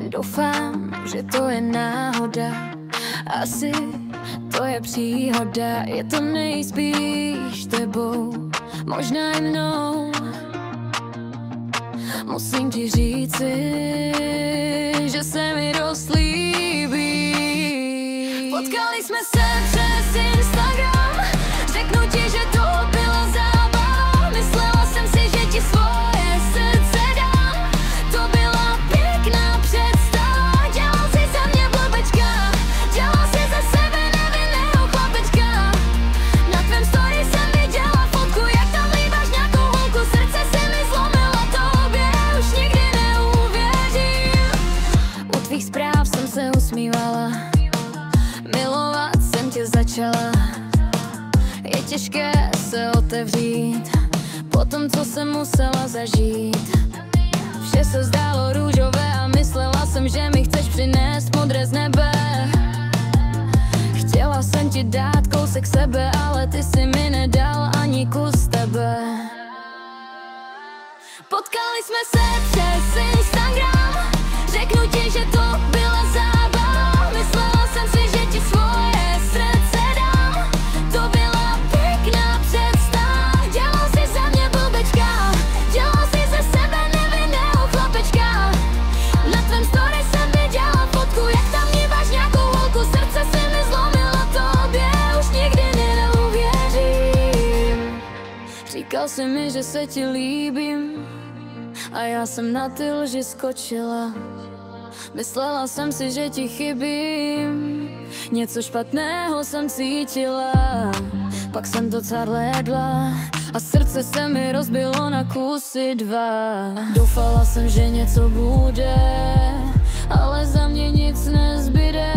Doufám, že to je náhoda, asi to je příhoda. Je to nejspíš tebou, možná i mnou. Musím ti říci, že se mi dost líbí. Potkali jsme se přes Instagram, řeknu ti, že to byla zábava. Myslela jsem si, že ti svoje srdce dám. To byla pěkná představa. Dělal si za mě blbečka, dělal si ze sebe nevinného chlapečka. Na tvém story jsem viděla fotku, jak tam líbáš nějakou holku. Srdce si mi zlomila, tobě už nikdy neuvěřím. U tvých zpráv jsem se usmívala, milovat jsem tě začala. Je těžké se otevřít po tom, co jsem musela zažít. Vše se zdálo růžové a myslela jsem, že mi chceš přinést modré z nebe. Chtěla jsem ti dát kousek sebe, ale ty si mi nedal ani kus tebe. Potkali jsme se přes Instagram, řeknu ti, že to byla zábava. Myslela jsem si, že ti svoje srdce dám. To byla pěkná představa. Dělal si za mě blbečka, dělal si ze sebe nevinného chlapečka. Na tvém story jsem viděla fotku, jak tam vnímáš nějakou holku. Srdce si mi zlomila, tobě už nikdy neuvěřím. Říkal jsi mi, že se ti líbím, a já jsem na ty lži skočila. Myslela jsem si, že ti chybím, něco špatného jsem cítila. Pak jsem to cadledla a srdce se mi rozbilo na kusy dva. Doufala jsem, že něco bude, ale za mě nic nezbyde.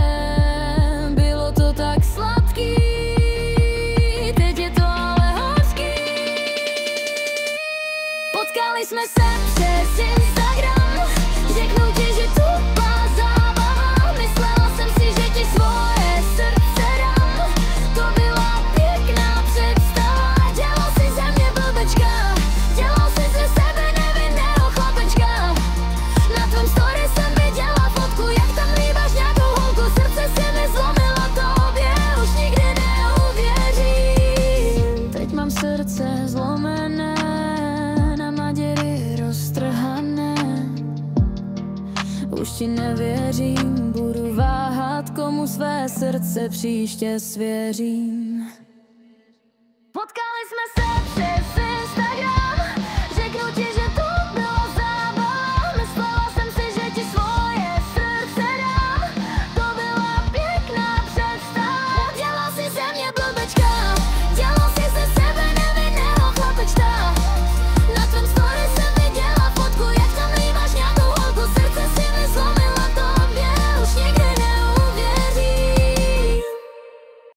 Bylo to tak sladký, teď je to ale hořký. Potkali jsme se přes Instagram, řeknu ti, že tu byla zábava. Myslela jsem si, že ti svoje srdce dám. To byla pěkná představa. Dělal si ze mě blbečka, dělal si ze sebe nevinného chlapečka. Na tvém story jsem viděla fotku, jak tam líbáš nějakou holku. Srdce si mi zlomila, tobě už nikdy neuvěřím. Teď mám srdce zlomené, na maděry roztrhané. Už ti nevěřím, budu váhat, komu své srdce příště svěřím. Potkali jsme se